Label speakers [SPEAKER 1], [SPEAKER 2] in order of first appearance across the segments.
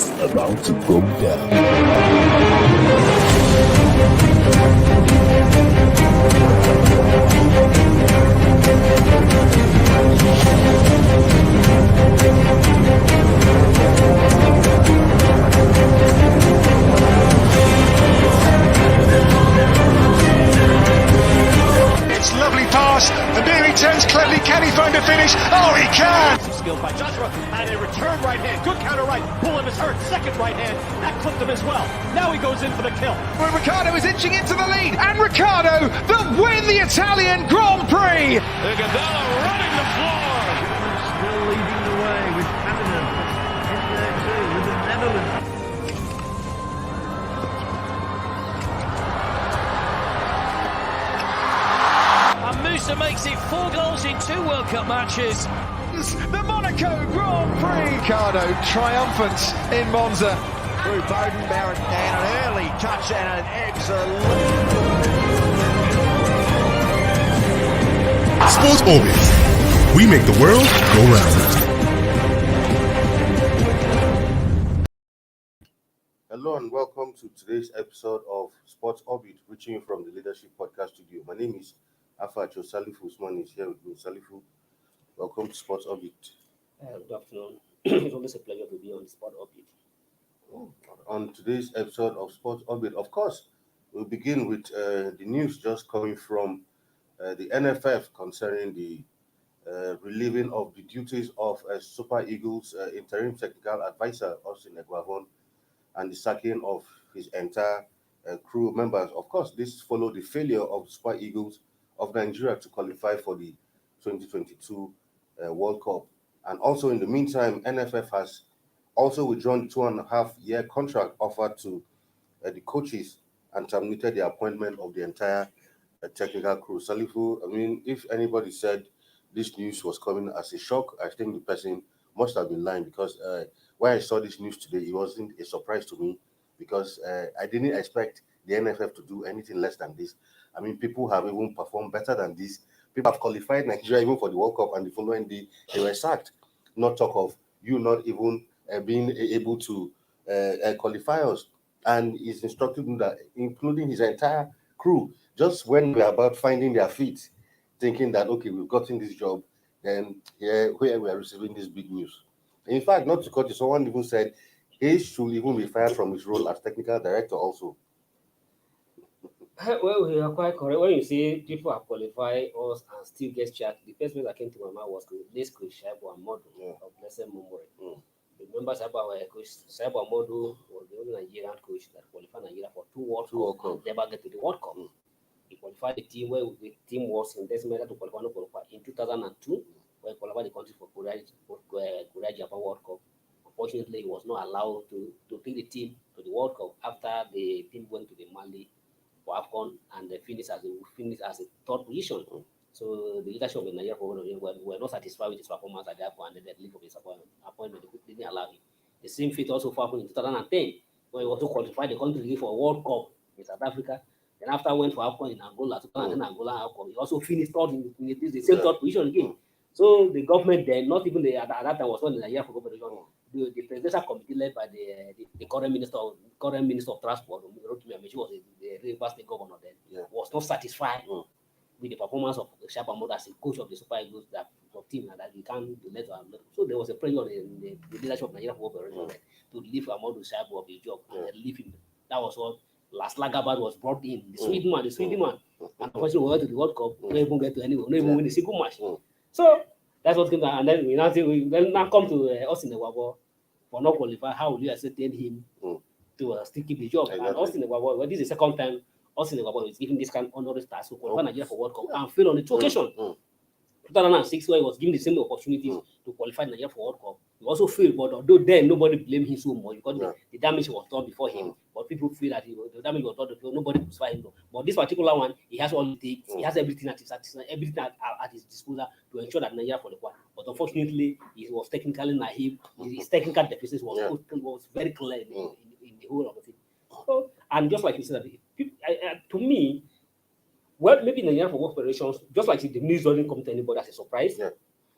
[SPEAKER 1] It's about to go down.
[SPEAKER 2] It's lovely pass, and there he turns cleverly. Can he find a finish? Oh, he can!
[SPEAKER 3] Skilled by Joshua, and a return right hand. Good counter right. Bullen is hurt. Second right hand. That clipped him as well. Now he goes in for the kill.
[SPEAKER 2] Well, Ricciardo is inching into the lead, and Ricciardo that win the Italian Grand Prix!
[SPEAKER 3] Eguavoen running the floor.
[SPEAKER 4] Still leading the way with Canada in there too, with the Netherlands.
[SPEAKER 3] And Musa makes it 4 goals in 2 World Cup matches.
[SPEAKER 2] The Monaco Grand Prix! Ricciardo triumphant in Monza.
[SPEAKER 5] Through Bowden Barrett and an early touch and an excellent.
[SPEAKER 1] Sports Orbit. We make the world go round.
[SPEAKER 6] Hello and welcome to today's episode of Sports Orbit, reaching you from the Leadership Podcast Studio. My name is Afacho. Salifu Usman is here with me. Salifu, welcome to Sports Orbit.
[SPEAKER 7] Good afternoon. It's always a pleasure to be on Sport Orbit.
[SPEAKER 6] On today's episode of Sports Orbit, of course, we'll begin with the news just coming from the NFF concerning the relieving of the duties of Super Eagles interim technical advisor Austin Eguaveon and the sacking of his entire crew members. Of course, this followed the failure of the Super Eagles of Nigeria to qualify for the 2022 World Cup. And also in the meantime, NFF has also withdrawn the 2.5-year contract offered to the coaches and terminated the appointment of the entire technical crew. Salifu, I mean, if anybody said this news was coming as a shock, I think the person must have been lying, because when I saw this news today, it wasn't a surprise to me, because I didn't expect the NFF to do anything less than this. I mean, people have even performed better than this. People have qualified Nigeria even for the World Cup, and the following day they were sacked. Not talk of you not even being able to qualify us. And he's instructed them that, including his entire crew, just when we're about finding their feet, thinking that, okay, we've gotten this job, then here we are receiving this big news. In fact, not to cut you, someone even said he should even be fired from his role as technical director also.
[SPEAKER 7] Well, we are quite correct. When you see people have qualified us and still get charged, the first thing that came to my mind was this coach Shaibu Amodu of blessed memory. Remember Shaibu Amodu was the only Nigerian coach that qualified Nigeria for 2 World Cup and never get to the World Cup. He qualified the team where the team was in this matter to qualify in 2002, where he qualified the country for Korea Japan World Cup. Unfortunately, he was not allowed to take the team to the World Cup after the team went to the Mali for AFCON and they finished as a 3rd position. So the leadership of the Nigeria were not satisfied with his performance at the AFCON, and they leave of his appointment. They didn't allow him. The same feat also happened in 2010, when he also qualified the country for a World Cup in South Africa. Then after went for AFCON in Angola, 2010 Angola AFCON, he also finished 3rd in the same 3rd position again. So the government then, not even at that time was not the Nigeria Football Federation. The presidential committee led by the current minister of transport, which was the Rivers State governor then, was not satisfied with the performance of Shaibu Amodu as a coach of the Super Eagles team, and that he can't be let to. So there was a pressure in the leadership of Nigeria Football Federation to leave Amodu Shaibu of his job and leave him. That was what last Lagabad was brought in, the Sweden man. And unfortunately, we went to the World Cup, we don't even get to anywhere, we don't even win a single match. So that's what came down. And then we now come to Austin Eguavoen for not qualifying. How will you ascertain him to still keep his job? Exactly. And Austin Eguavoen, well, this is the second time Austin Eguavoen is given this kind of honorary task to qualify Nigeria for World Cup and fail on the 2 occasions. 2006, where he was given the same opportunities to qualify Nigeria for World Cup. He also failed, but although then nobody blamed him so much because the damage was done before him. But people feel that the damage was done before, nobody crucified him. But this particular one, he has all it takes. He has everything at his disposal to ensure that Nigeria qualified. But unfortunately, he was technically naive. His technical deficits was very clear in the whole of the thing. So, and just like you said, to me, well, maybe Nigeria Football Federations, just like the news doesn't come to anybody as a surprise.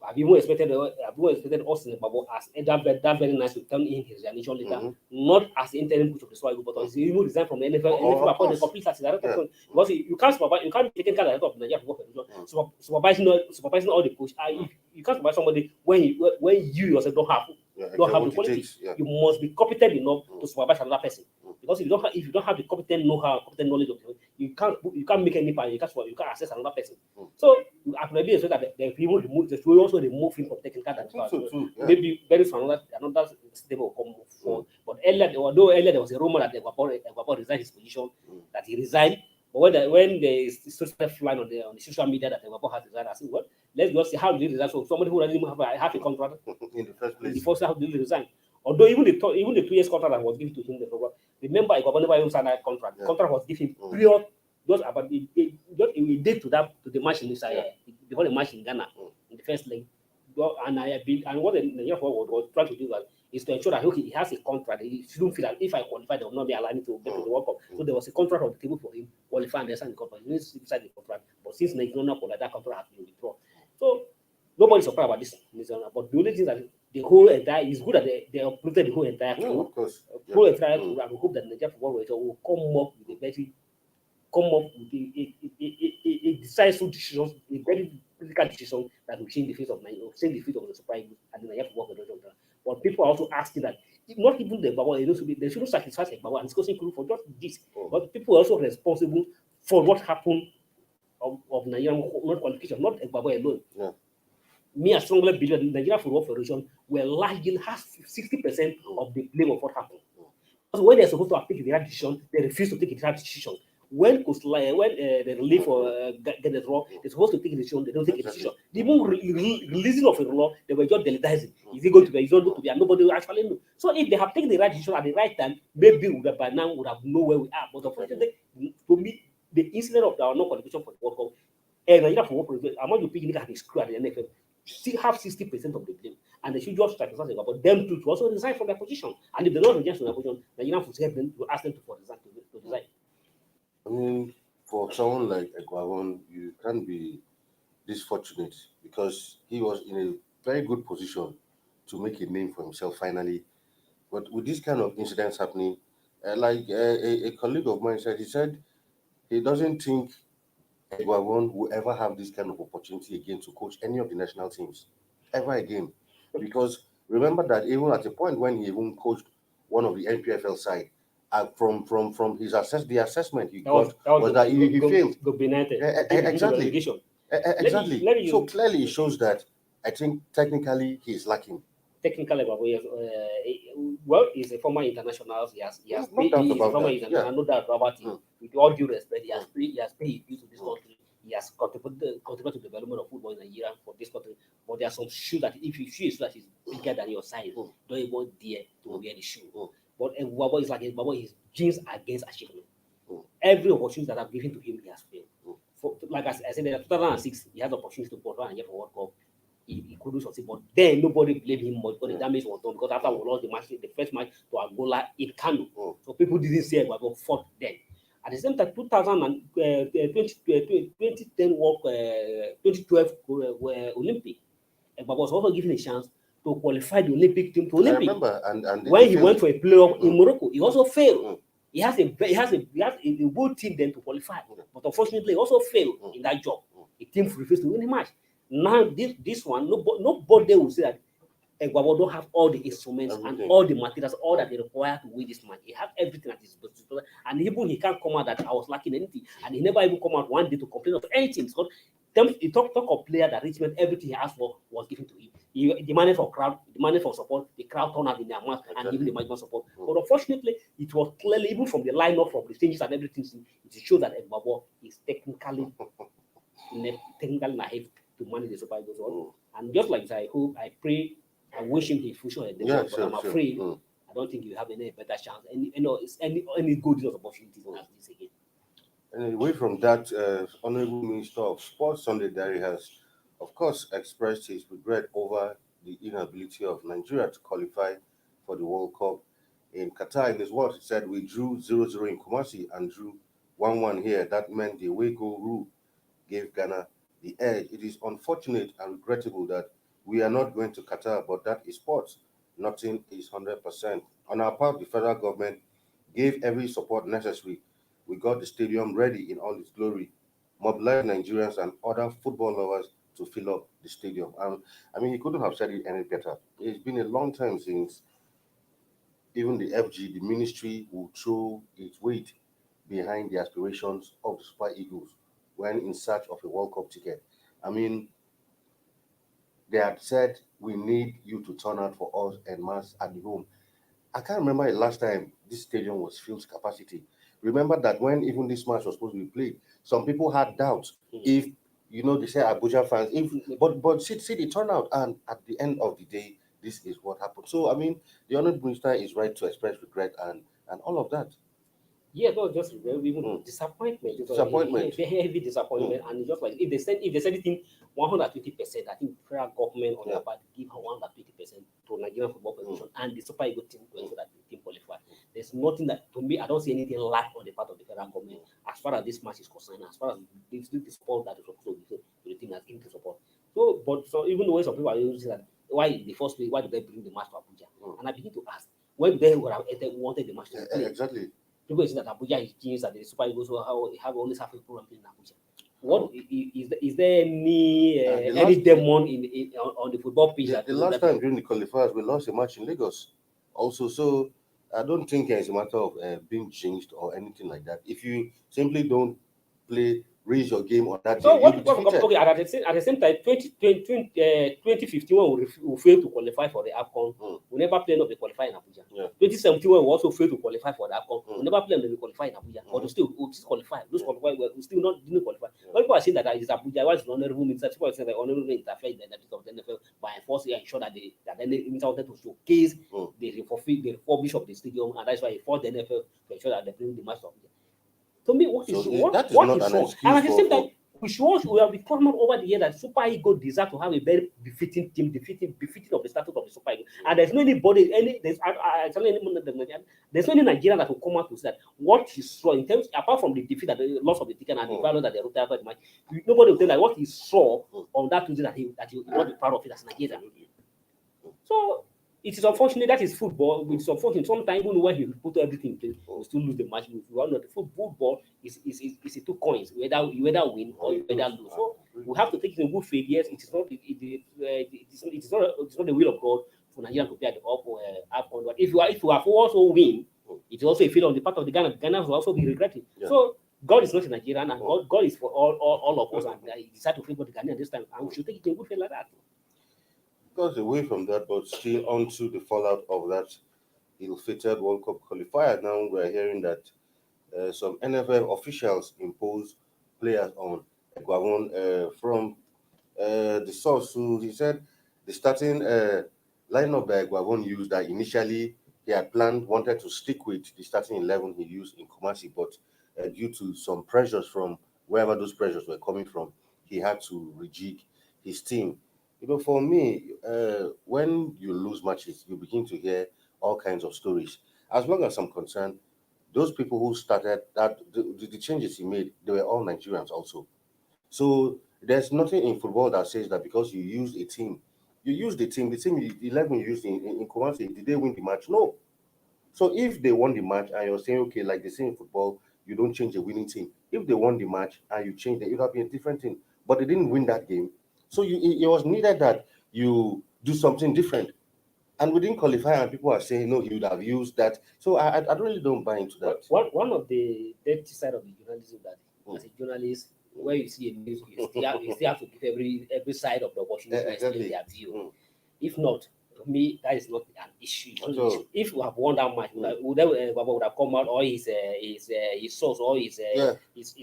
[SPEAKER 7] I've even expected Austin Eguaveon as that very nice to turn in his resignation letter, not as the interim coach of the Super Eagles, but he even resigned from the NFL. NFL appointed complete as director. Because you can't supervise, you can't be taking care of the Nigeria Football Federation, supervising all the coach. You can't supervise somebody when you yourself don't have the quality. You must be competent enough to supervise another person. Because if you don't have the competent know-how, competent knowledge of it, you can't make any plan. You can't access another person. So I can maybe expect that they will also remove him from technical director. Maybe very soon another step will come forward. But although earlier there was a rumor that Eguavoen resigned his position, that he resigned. But when they started flying on the social media that Eguavoen has resigned, I said, well, let's just see how did he resign. So somebody who doesn't even have a contract
[SPEAKER 6] in the first place.
[SPEAKER 7] In the first half, did he resign? Although even the 2 years contract that was given to him, remember Eguavoen never even signed that contract. The contract was given period. Just about he did to the match in this before the match in Ghana in the first leg. And what the Nigerian was trying to do is to ensure that he has a contract. He shouldn't feel that if I qualify, they will not be allowed me to get to the World Cup. So there was a contract on the table for him, qualify and sign the contract. He needs to sign the contract. But since Nigeria not qualified, that contract has been withdrawn. So nobody's surprised about this. But the only thing that the whole entire is good that they uprooted the whole entire crew.
[SPEAKER 6] Of course.
[SPEAKER 7] Whole entire crew, and we hope that Nigeria Football will come up with a decisive decision, a very critical decision that will change the face of Nigeria, change the face of the Super Eagles and the Nigeria Football Federation. But people are also asking that not even the Eguavoen, they shouldn't sacrifice Eguavoen and discussing crew for just this. But people are also responsible for what happened of Nigerian not qualification, not Eguavoen alone. Me, I strongly believe that the Nigeria Football Federation has 60% of the blame of what happened. Because when they're supposed to have taken the right decision, they refuse to take the right decision. When the relief or get the law, they're supposed to take a decision, they don't take a decision. Even releasing of a law, they were just delegizing. Is it going to be? Is it going to be? And nobody will actually know. So if they have taken the right decision at the right time, maybe by now would have known where we are. But unfortunately, to me, the incident of our non-qualification for the World Cup, and Nigeria Football Federation, among the picnic at his crew at the NFF, still have 60% of the blame. And they should just try to say about them to also resign from their position. And if they don't resign from their position, Nigerian Football Federation will ask them to resign.
[SPEAKER 6] I mean, for someone like Eguavoen, you can't be this fortunate because he was in a very good position to make a name for himself finally. But with this kind of incidents happening, a colleague of mine said, he said he doesn't think Eguavoen will ever have this kind of opportunity again to coach any of the national teams ever again. Because remember that even at a point when he even coached one of the NPFL side, from his assessment he got was that he failed. Exactly. Exactly. So clearly it shows that I think technically he's lacking.
[SPEAKER 7] Technically, well, he's a former international. He has paid. He's a former international. No doubt about it. With all due respect, he has paid his dues to this country. He has contributed to the development of football in Nigeria for this country. But there are some shoes that if you shoes that is bigger than your size, don't even dare to wear the shoe. But Eguavoen is like his dreams against achievement. Every opportunity that I've given to him, he has failed. Like I said, in 2006, he had the opportunity to qualify and get for World Cup. He couldn't succeed, but then nobody blamed him because the damage was done. Because after we lost the first match to Angola in Kano, so people didn't say Eguavoen fought then. At the same time, 2010 2012 Olympic, Eguavoen was also given a chance to qualify the Olympic team to Olympic.
[SPEAKER 6] I remember, and
[SPEAKER 7] when he went for a playoff in Morocco, he also failed. He has a good team then to qualify, but unfortunately, he also failed in that job. The team refused to win the match. Now this one, nobody will say that Eguavoen don't have all the instruments and all the materials, all that they require to win this match. He has everything at his disposal, and even he can't come out that I was lacking anything, and he never even come out one day to complain of anything. So he talk of player that Richmond, everything he asked for was given to him. He demanded for crowd, demanded for support. The crowd turned out in their mouth and given the management support. But unfortunately, it was clearly even from the lineup, from the changes and everything, it shows that Eguavoen is technically naive to manage the Super Eagles. And just like I hope, I pray, I wish him his future. But I'm afraid I don't think you have any better chance. Any good opportunities as this again.
[SPEAKER 6] And away from that, Honorable Minister of Sports, Sunday Dare, has, of course, expressed his regret over the inability of Nigeria to qualify for the World Cup in Qatar. In his words, he said, we drew 0-0 in Kumasi and drew 1-1 here. That meant the away goal rule gave Ghana the edge. It is unfortunate and regrettable that We are not going to Qatar, but that is sports. Nothing is 100%. On our part, the federal government gave every support necessary. We got the stadium ready in all its glory, mobilized Nigerians and other football lovers to fill up the stadium. I mean, he couldn't have said it any better. It's been a long time since even the FG, the ministry, will throw its weight behind the aspirations of the Super Eagles when in search of a World Cup ticket. I mean, they had said, we need you to turn out for us en masse at the home. I can't remember the last time this stadium was filled to capacity. Remember that when even this match was supposed to be played, some people had doubts if, they say Abuja fans, but see the turnout, and at the end of the day, this is what happened. So, I mean, the honourable minister is right to express regret and all of that.
[SPEAKER 7] Yeah, not just even disappointment.
[SPEAKER 6] Disappointment.
[SPEAKER 7] Heavy disappointment, and it's just like if they said anything 120%, I think federal government on their part give 120% to Nigerian Football Federation and the Super Eagles team to ensure that the team qualify. There's nothing that, to me, I don't see anything lack on the part of the federal government as far as this match is concerned, as far as the support that is supposed to be to the team that's in to support. So even the way some people are using that, why the first place, why did they bring the match to Abuja? And I begin to ask, when they wanted the match to play.
[SPEAKER 6] Exactly.
[SPEAKER 7] People say that Abuja is changed, that the Super Eagles have only half a program in Abuja. What is there any demon on the football pitch?
[SPEAKER 6] The last time during the qualifiers, we lost a match in Lagos. Also, so I don't think it's a matter of being changed or anything like that. If you simply don't raise your game on that
[SPEAKER 7] so
[SPEAKER 6] day,
[SPEAKER 7] okay, at the same time, 2015 when we failed to qualify for the AFCON, we never played of the qualify in Abuja. 2017 when we also failed to qualify for the AFCON, we never played of the qualify in Abuja. But we still qualify. Those qualify, we still didn't qualify. When people are saying that it's Abuja, why is the honorable minister? People are saying that honorable interfere in the of the NFL by enforcing and ensure that the minister wanted to showcase the refurbish of the stadium, and that's why he fought the NFL to ensure that they bring the match to Abuja. To me, what is wrong? And at the same time, we have been talking over the year that Super Eagles deserve to have a very befitting team, befitting of the status of the Super Eagles. And there's no anybody, there's no any Nigerian that will come out to say that what he saw in terms, apart from the defeat, that the loss of the ticket and the value that they wrote after the match, nobody will tell that what he saw on that Tuesday that he was proud of it as Nigerian. So it is unfortunate, that is football. It's unfortunate. Sometimes even when he put everything in place, we still lose the match. Football is a two coins. You either win or you either lose. So we have to take it in good faith. Yes, it is not the will of God for Nigeria to play at the AFCON. But if you have also win, it is also a failure on the part of the Ghana. Ghana will also be regretting. Yeah. So God is not a Nigerian, and God is for all of us. And he decided to favor the Ghanaian this time, and we should take it in good faith like that.
[SPEAKER 6] Goes away from that, but still onto the fallout of that ill-fated World Cup qualifier. Now we're hearing that some NFF officials impose players on Eguavoen from the source. Who he said the starting lineup that Eguavoen used, that initially he had wanted to stick with the starting 11 he used in Kumasi, but due to some pressures from wherever those pressures were coming from, he had to rejig his team. For me, when you lose matches, you begin to hear all kinds of stories. As long as I'm concerned, those people who started that, the changes he made, they were all Nigerians also. So there's nothing in football that says that because you use a team, the 11 you used in Kumasi, did they win the match? No. So if they won the match and you're saying, okay, like they say in football, you don't change a winning team. If they won the match and you change it, it would have been a different thing. But they didn't win that game. So it was needed that you do something different. And we didn't qualify, and people are saying, no, he would have used that. So I really don't buy into that.
[SPEAKER 7] One of the dirty side of the journalism that as a journalist, where you see a news, you still have to give every side of the opportunity to explain their view. If not, to me, that is not an issue. If we have won that match, would have come out, or his source, or his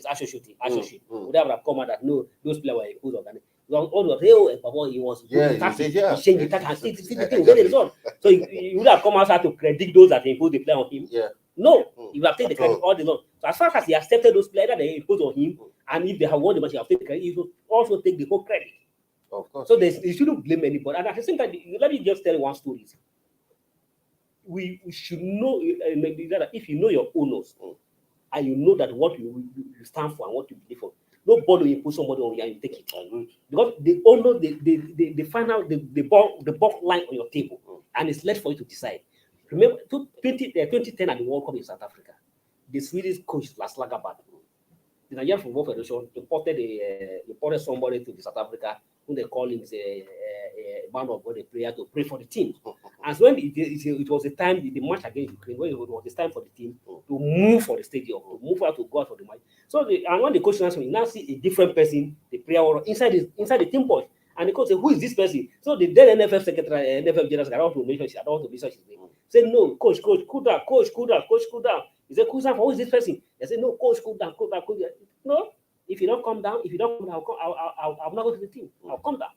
[SPEAKER 7] associate would have come out that no, those players were imposed on Ghana. All the real he was he changed the tactic and see the thing, get the result. So he would have come outside to credit those that imposed the play on him. No, he would have taken the credit all the long. So as far as he accepted those players that they imposed on him, and if they have won the match, he have taken the credit, he should also take the whole credit.
[SPEAKER 6] Of course.
[SPEAKER 7] So you shouldn't blame anybody. And at the same time, let me just tell you one story. We should know that if you know your owners and you know that what you stand for and what you believe for, Nobody will put somebody on you and you take it. Because they all know the final the ball line on your table, and it's left for you to decide. Remember 2010 at the World Cup in South Africa, the Swedish coach Lars Lagerbäck, the Nigerian Football Federation imported somebody to the South Africa who they call him a man of God, a prayer to pray for the team. And so when it was the time the match against Ukraine, when it was time for the team to move for the stadium, to move out to go out for the match. So and when the coach answered, you now see a different person, the player inside the team box. And the coach said, "Who is this person?" So the then NFF secretary, NFF general, I don't want to mention his name. Said, "No, coach, cool down, coach, cool down, coach, cool down." He said, "Cool down, who is this person?" They said, "No, coach, cool down, cool down, cool down." No, if you don't come down, I'll not go to the team. I'll come down.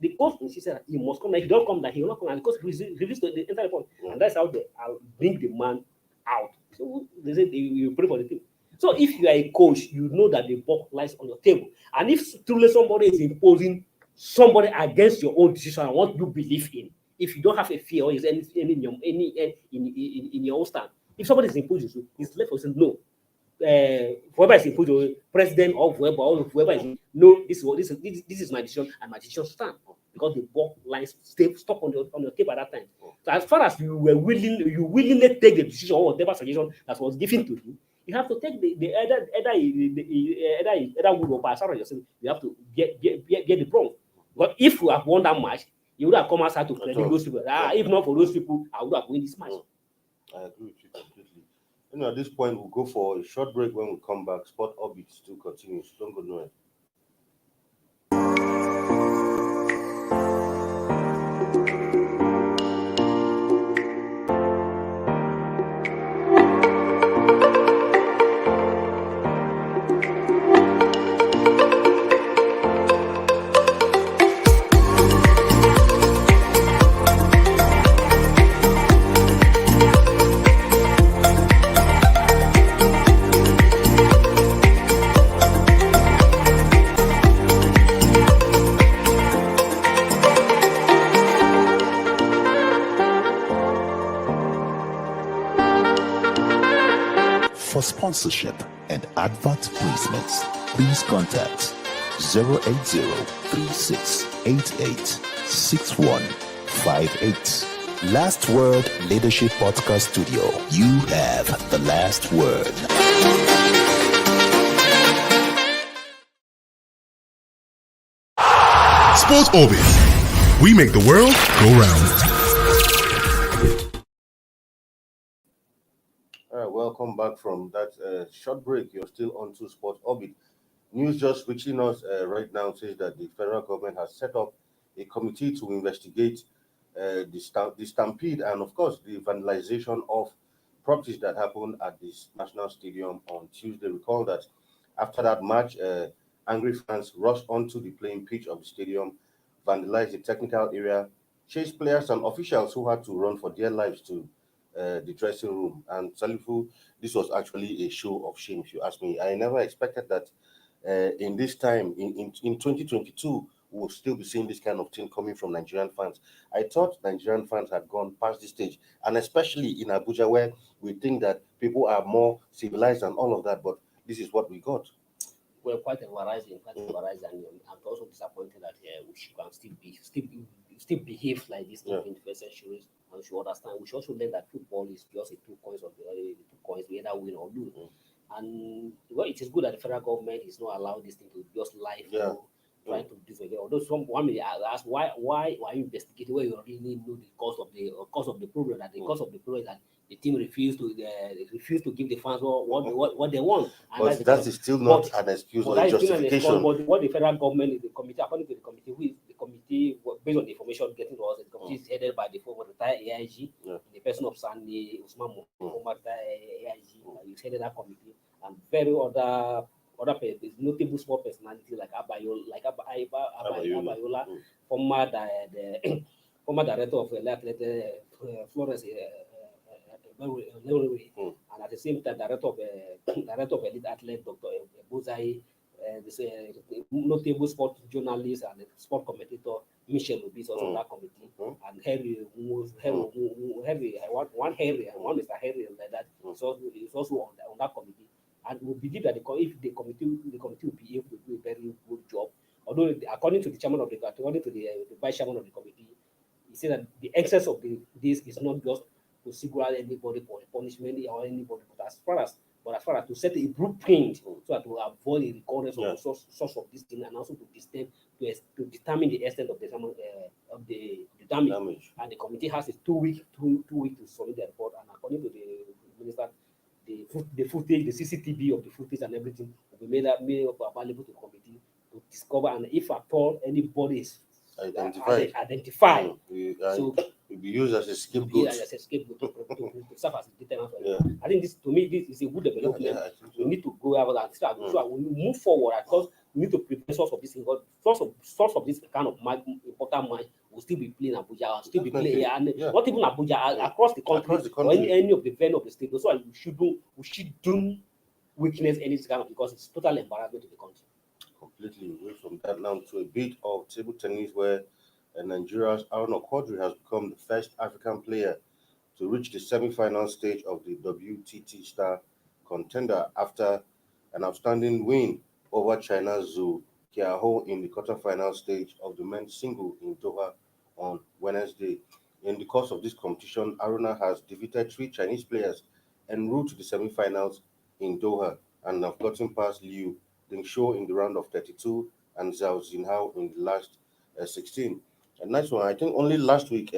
[SPEAKER 7] The coach insisted that he must come down. If you don't come down, he will not come down. The coach refused the entire point. And that's how I'll bring the man out. So they said you pray for the team. So if you are a coach, you know that the ball lies on your table. And if truly somebody is imposing somebody against your own decision and what you believe in, if you don't have a fear or is any in your own stand, if somebody is imposing you, it's left for saying no. Whoever is imposing, president or whoever is no, this is my decision and my decision stand because the ball lines stop on your table at that time. So as far as you willingly take the decision or whatever suggestion that was given to you, you have to take the either wood or by sorry yourself. You have to get the bronze. But if you have won that match, you would have come outside to credit those people. If not for those people, I would have won this match.
[SPEAKER 6] I agree with you completely. At this point, we'll go for a short break. When we come back, Sport Orbit still continues. Don't go nowhere.
[SPEAKER 8] For sponsorship and advert placements, please contact 080-3688-6158. Last Word Leadership Podcast Studio. You have the last word.
[SPEAKER 1] Sports Orbit. We make the world go round.
[SPEAKER 6] Welcome back from that short break. You're still on to Sport Orbit. News just reaching us right now says that the federal government has set up a committee to investigate the stampede and, of course, the vandalization of properties that happened at this national stadium on Tuesday. Recall that after that match, angry fans rushed onto the playing pitch of the stadium, vandalized the technical area, chased players and officials who had to run for their lives to the dressing room. And Salifu, this was actually a show of shame, if you ask me. I never expected that in this time, in 2022, we'll still be seeing this kind of thing coming from Nigerian fans. I thought Nigerian fans had gone past this stage, and especially in Abuja, where we think that people are more civilized and all of that, but this is what we got.
[SPEAKER 7] We're quite embarrassed, and I'm also disappointed that we can still behave like this in the 21st century. And we should understand. We should also learn that football is just a two coins, we either win or lose. And well, it is good that the federal government is not allowing this thing to just lie trying to disengage. Although someone may ask why you investigating when you really know the cause of the problem. That the cause of the problem is that the team refused to give the fans what they want. And
[SPEAKER 6] but that is still not an excuse or a justification.
[SPEAKER 7] But what the federal government, the committee, according to the committee, based on the information getting to us, the committee is headed by the former retired AIG, the person of Sandy Usman Muhammad, AIG. He's headed that committee, and very other notable sport personality like Abiola, former director of Florence. And at the same time, director of elite athlete Dr. Bozai, notable sport journalist and sport commentator Michel Obi is also on that committee, and Harry and one Mr. Harry like that. So he's also on that committee. and we believe that if the committee will be able to do a very good job. Although according to the vice chairman of the committee, he said that the excess of this is not just to single out anybody for a punishment or anybody, but as far as to set a blueprint so that to avoid the recurrence of the source of this thing, and also to determine the extent of the damage. And the committee has a 2 week to submit the report. And according to the minister, the footage, the CCTV of the footage and everything will be made available to the committee to discover, and if at all anybody is identified.
[SPEAKER 6] So will be used as a scapegoat.
[SPEAKER 7] As a scapegoat to serve as a deterrent. I think this is a good development. We need to go over that. So when we move forward, because we need to prepare source of this thing. Source of this kind of important match will still be playing Abuja, will still be playing, and not even Abuja, across the country, or any of the venue of the state. So we shouldn't witness any kind of, because it's total embarrassment to the country.
[SPEAKER 6] Completely away from that now to a bit of table tennis, where Nigeria's Aaron Okwudiri has become the first African player to reach the semi-final stage of the WTT Star Contender after an outstanding win over China's Zhou Qiahou in the quarterfinal stage of the men's single in Doha on Wednesday. In the course of this competition, Aruna has defeated 3 Chinese players en route to the semi-finals in Doha, and have gotten past Liu Dingshou in the round of 32 and Zhao Jinhao in the last 16. A nice one. I think only last week,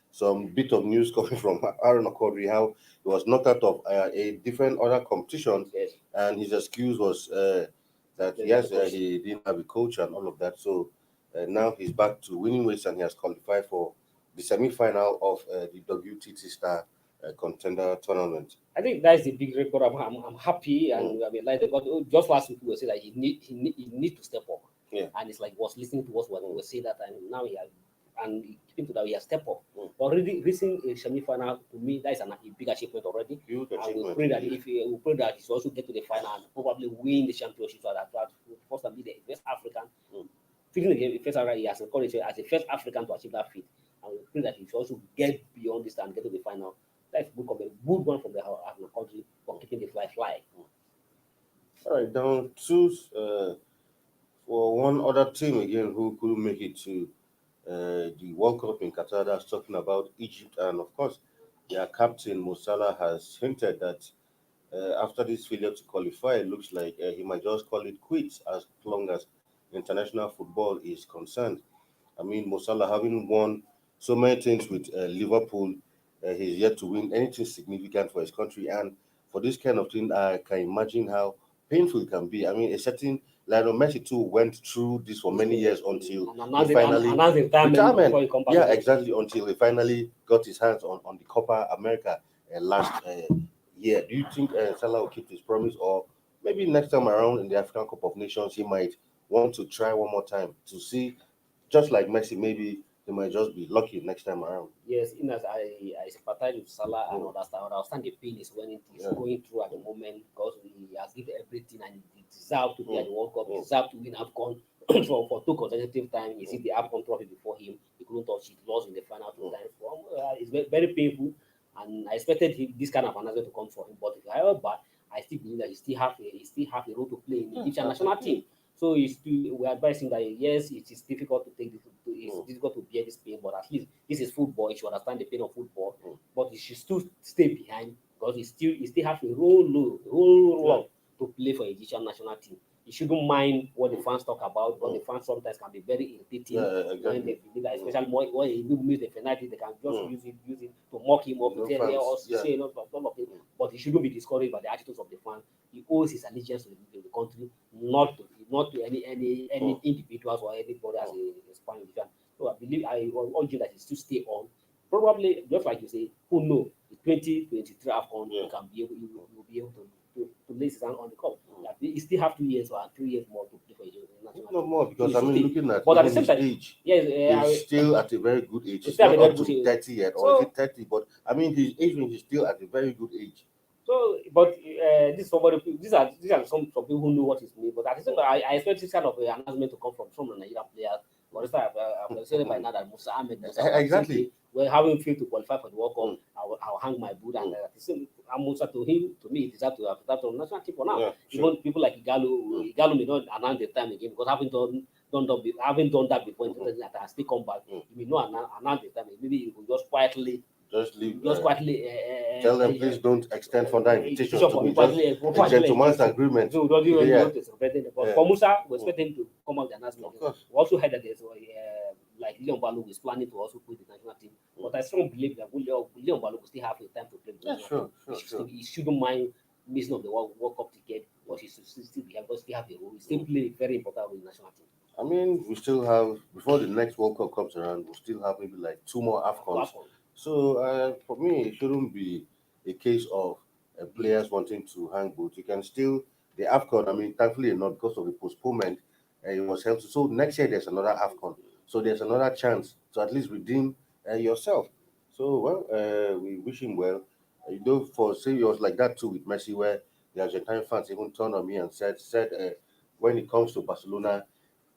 [SPEAKER 6] some bit of news coming from Aaron Okwudiri, how he was knocked out of a different other competition, and his excuse was that he didn't have a coach and all of that. So now he's back to winning ways, and he has qualified for the semi-final of the WTT Star Contender Tournament.
[SPEAKER 7] I think that's the big record. I'm happy, and I mean, like, just last week we were saying that he need to step up.
[SPEAKER 6] Yeah.
[SPEAKER 7] And it's like was listening to us when we were saying that, and now he has, and keeping to that, he has stepped up. Already reaching a semi-final, to me, that is a big achievement already.
[SPEAKER 6] Huge
[SPEAKER 7] and
[SPEAKER 6] achievement.
[SPEAKER 7] we pray that we pray that he also get to the final and probably win the championship, so that first and be the first African. Feeling the first African, he has encouraged as the first African to achieve that feat, and we pray that he should also get beyond this and get to the final. That's a good one from the African country for keeping the fly.
[SPEAKER 6] All right, down to for one other team again who couldn't make it to the World Cup in Qatar. That's talking about Egypt, and of course, their captain Mo Salah has hinted that after this failure to qualify, it looks like he might just call it quits as long as international football is concerned. I mean, Mo Salah, having won so many things with Liverpool, he's yet to win anything significant for his country, and for this kind of thing, I can imagine how painful it can be. I mean, a certain Lionel Messi too went through this for many years until he finally retirement. Yeah, exactly, until he finally got his hands on the Copa America last year. Do you think Salah will keep his promise, or maybe next time around in the African Cup of Nations he might want to try one more time to see, just like Messi, maybe they might just be lucky next time around?
[SPEAKER 7] Yes, in as I sympathize with Salah and understand the pain is when it is going through at the moment, because he has given everything and he deserves to be at the World Cup, he deserves to win AFCON for 2 consecutive times. You see the AFCON trophy before him, he couldn't touch it, lost in the final 2 times. It's very painful, and I expected this kind of announcement to come from him. But however, I still believe that he still have a role to play in the Egyptian national team. So we're advising that yes, it is difficult to take it's difficult to bear this pain, but at least this is football. He should understand the pain of football, but he should still stay behind, because he still has a role to play for the Egyptian national team. He shouldn't mind what the fans talk about, but the fans sometimes can be very irritating when they believe that, especially when he miss the penalty, they can just use it to mock him up, say but he shouldn't be discouraged by the attitudes of the fans. He owes his allegiance to the country, not to any individuals or anybody as a Spanish fan. So I urge you that he still stay on. Probably, just like you say, who knows, the 2023 AFCON he will be able to lay his hand on the cup. He still have 2 years or 3 years more to play for his national team.
[SPEAKER 6] No more, because I mean, looking at
[SPEAKER 7] but at the same time,
[SPEAKER 6] age,
[SPEAKER 7] yes,
[SPEAKER 6] he's still at a very good age. He's not up to 30 yet, or is it 30? But I mean, his age range is still at a very good age.
[SPEAKER 7] So, but these are some people who know what it means. But at the same time, I expect this kind of announcement to come from some Nigerian players. For instance, I've said by now that Musa Ahmed,
[SPEAKER 6] exactly.
[SPEAKER 7] well, having failed to qualify for the World Cup, I'll hang my boot and Amusa to me, he deserves to have that on national team for now.
[SPEAKER 6] Yeah,
[SPEAKER 7] Even people like Igalo may not announce the time again because having done that before, that I still come back. He may not announce the time. Maybe he will just quietly.
[SPEAKER 6] Just leave.
[SPEAKER 7] Tell
[SPEAKER 6] them please don't extend for that invitation to me. Just a gentleman's agreement.
[SPEAKER 7] So don't but for Musa, we expect him to come out the announcement. We also heard that there's like Leon Balo is planning to also quit the national team. But I strongly believe that Leon Balo will still have the time to play.
[SPEAKER 6] Yeah, sure.
[SPEAKER 7] He shouldn't mind missing of the World Cup ticket, but he should still be able to have a role. He still play a very important role in the national team.
[SPEAKER 6] I mean, we still have, before the next World Cup comes around, we'll still have maybe like 2 more AFCONs. So for me, it shouldn't be a case of players wanting to hang boots. You can still, the AFCON, I mean, thankfully not because of the postponement, it was held. So next year there's another AFCON. So there's another chance to at least redeem yourself. So, well, we wish him well. You know, for say it was like that too with Messi, where the Argentine fans even turned on me and said when it comes to Barcelona,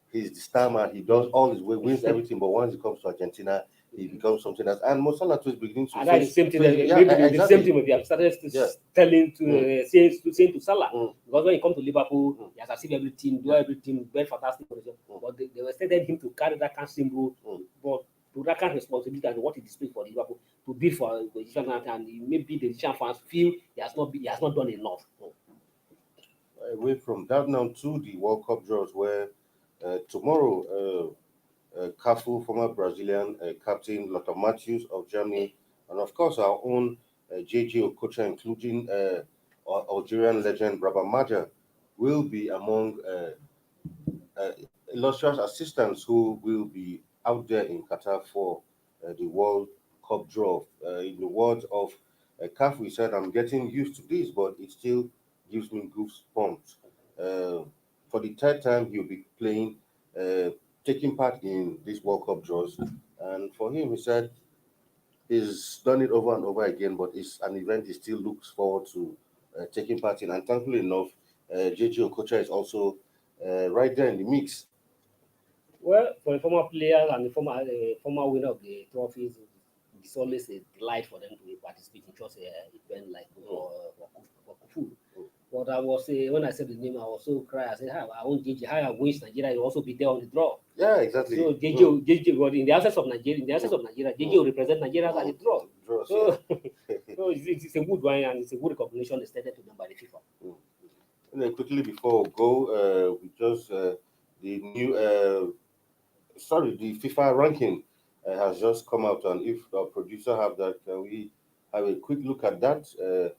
[SPEAKER 6] he's the star man. He does all his way, wins everything. But once it comes to Argentina, he becomes something else. And Mo Salah is beginning to.
[SPEAKER 7] And that's the same thing. The same thing we have started telling to saying to Salah because when he comes to Liverpool, he has achieved everything, do everything, very fantastic. But they were expecting him to carry that kind of symbol, but to that kind of responsibility and what he displayed for Liverpool to bid for the Egyptian and maybe the Egyptian fans feel he has not done enough.
[SPEAKER 6] Away from that now to the World Cup draws where tomorrow. Cafu, former Brazilian captain, Lothar Matthäus of Germany, and of course our own JJ Okocha, including Algerian legend Braba Maja, will be among illustrious assistants who will be out there in Qatar for the World Cup draw. In the words of Cafu, he said, "I'm getting used to this, but it still gives me goosebumps." For the third time, he'll be playing. Taking part in these World Cup draws, and for him, he said he's done it over and over again, but it's an event he still looks forward to taking part in. And thankfully enough, JJ Okocha is also right there in the mix.
[SPEAKER 7] Well, for a former player and a former winner of the trophies, it's always a delight for them to participate in such an event like for Kufu. But I was when I said the name, I was so cry. I said, I want JJ. How I wish Nigeria will also be there on the draw.
[SPEAKER 6] Yeah, exactly.
[SPEAKER 7] So JJ got in the absence of Nigeria. JJ will represent Nigeria at the draw. So, so it's a good one and it's a good recognition extended to them by the FIFA.
[SPEAKER 6] And then quickly before we go, we just the new the FIFA ranking has just come out, and if our producer have that, can we have a quick look at that? FIFA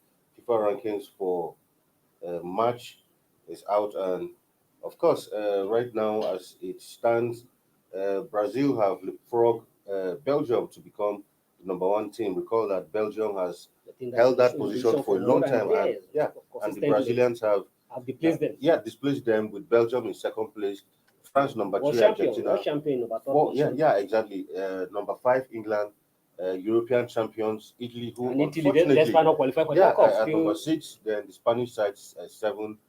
[SPEAKER 6] rankings for March is out, and of course, right now as it stands, Brazil have leapfrogged Belgium to become the #1 team. Recall that Belgium has held that position for a long time, and the Brazilians have displaced them. Displaced them with Belgium in second place, France #3, Argentina.
[SPEAKER 7] Champion,
[SPEAKER 6] exactly. #5, England. European champions, Italy, who
[SPEAKER 7] and
[SPEAKER 6] unfortunately,
[SPEAKER 7] not qualify for the World Cup.
[SPEAKER 6] At #6, then the Spanish side 7,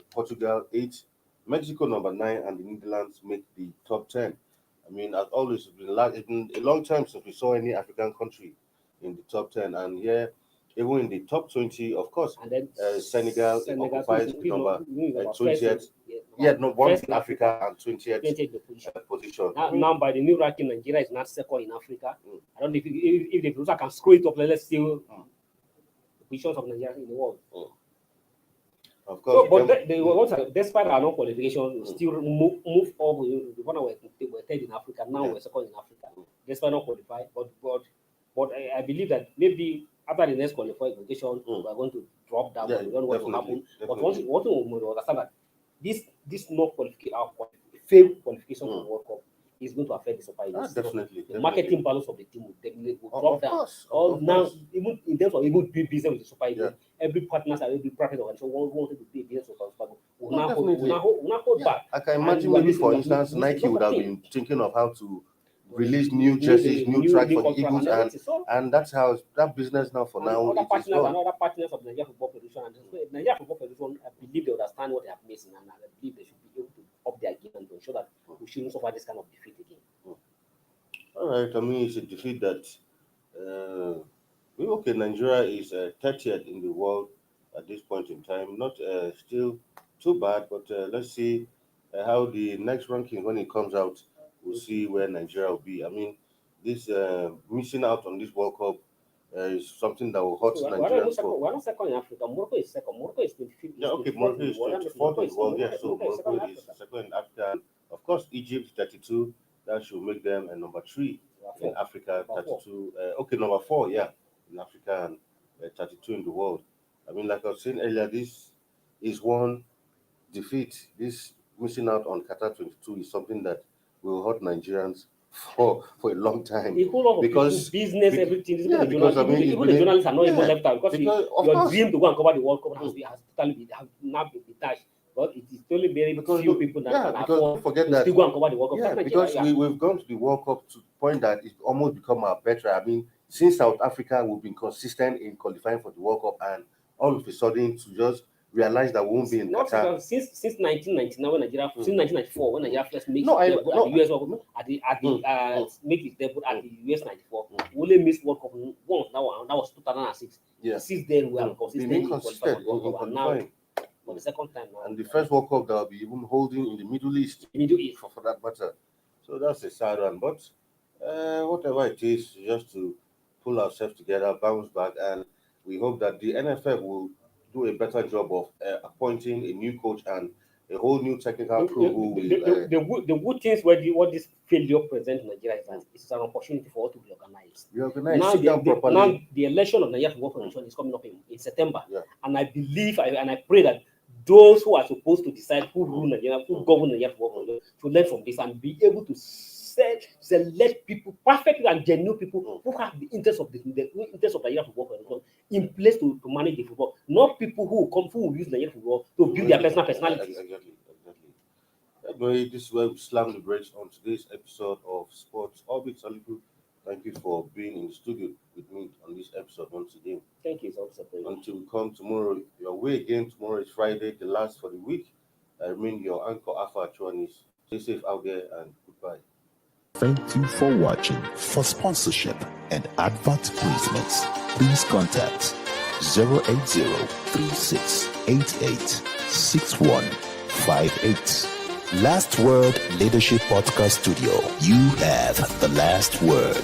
[SPEAKER 6] Portugal 8, Mexico #9, and the Netherlands make the top 10. I mean, as always, it's been a long time since we saw any African country in the top 10, and here, even in the top 20, of course,
[SPEAKER 7] and then
[SPEAKER 6] Senegal occupies number 20th. One in Africa and 20th position.
[SPEAKER 7] Now, by the new ranking, Nigeria is not second in Africa. I don't know if the producer can screw it up. Let's see the positions of Nigeria in the world.
[SPEAKER 6] Of course.
[SPEAKER 7] So, but despite our non-qualification, we still move up. When we were third in Africa, now we're second in Africa. Despite not qualified, but I believe that maybe after the next qualification, we are going to drop down. We don't know what will happen. But one thing we understand that this not qualification, failed qualification for the World Cup is going to affect the Super Eagles.
[SPEAKER 6] Definitely.
[SPEAKER 7] The marketing balance of the team will drop down. Now, even in terms of even doing business with the Super Eagles, every partner and every private organization wanted to do business with the Super Eagles. We'll now hold back.
[SPEAKER 6] I can imagine maybe, for instance, Nike would have been thinking of how to release new jerseys, new track for the Eagles, and that's how that business now for now.
[SPEAKER 7] Other partners of Nigeria Football Federation, and Nigeria Football Federation, I believe they understand what they have missing, and I believe they should be able to up their game and to ensure that we shouldn't suffer this kind of defeat again.
[SPEAKER 6] All right. I mean, it's a defeat that. Okay, Nigeria is 30th in the world at this point in time. Not still too bad, but let's see how the next ranking, when it comes out, we'll see where Nigeria will be. I mean, this missing out on this World Cup is something that will hurt Nigerians.
[SPEAKER 7] We're not second in Africa. Morocco is second. Morocco is 25th.
[SPEAKER 6] Yeah, okay, Morocco is 24th in the world. Yeah, so Morocco is second in Africa. And of course, Egypt 32. That should make them number 3 in Africa. 32. Okay, number 4. Yeah. In Africa and 32 in the world. I mean, like I was saying earlier, this is one defeat. This missing out on Qatar 22 is something that will hurt Nigerians for a long time.
[SPEAKER 7] The whole of
[SPEAKER 6] because
[SPEAKER 7] business, everything.
[SPEAKER 6] Yeah, because I mean,
[SPEAKER 7] even the journalists are not even left out because your dream to go and cover the World Cup has now been detached. But it is totally very few people that can afford
[SPEAKER 6] forget
[SPEAKER 7] to
[SPEAKER 6] that,
[SPEAKER 7] still go and cover the World Cup.
[SPEAKER 6] Yeah, because we've gone to the World Cup to the point that it's almost become our better. I mean, since South Africa, we've been consistent in qualifying for the World Cup, and all of a sudden to just realize that we won't be in Qatar.
[SPEAKER 7] Since 1999 when Nigeria, since 1994 when Nigeria first made the US World Cup make its debut at the US 94, we only missed World Cup once. That was 2006.
[SPEAKER 6] Yeah.
[SPEAKER 7] Since then we are consistent in qualifying for the World Cup, and now for the second time now.
[SPEAKER 6] And the first World Cup that will be even holding in the Middle East. For that matter. So that's a sad one. But whatever it is, just to pull ourselves together, bounce back, and we hope that the NFF will do a better job of appointing a new coach and a whole new technical crew.
[SPEAKER 7] The good things what this failure presents Nigeria is that it's an opportunity for us to reorganize. Now the election of Nigeria Football Federation is coming up in September, and I believe and I pray that those who are supposed to decide who rule Nigeria, who govern Nigeria Football Federation, to learn from this and be able to select people, perfect and genuine people who have the interest of the interest of Nigeria Football Federation in place to manage the football, not people who will use Nigeria football to build their personal personalities.
[SPEAKER 6] Exactly. Anyway, this is where we slam the brakes on today's episode of Sports Orbit. Saliku, thank you for being in the studio with me on this episode once again.
[SPEAKER 7] Thank you, it's also
[SPEAKER 6] until we come tomorrow your way again. Tomorrow is Friday, the last for the week. I remain your anchor Alpha Chuanis. Stay safe out there and goodbye.
[SPEAKER 8] Thank you for watching. For sponsorship and advert placements, please contact 080-3688-6158. Last Word Leadership Podcast Studio. You have the last word.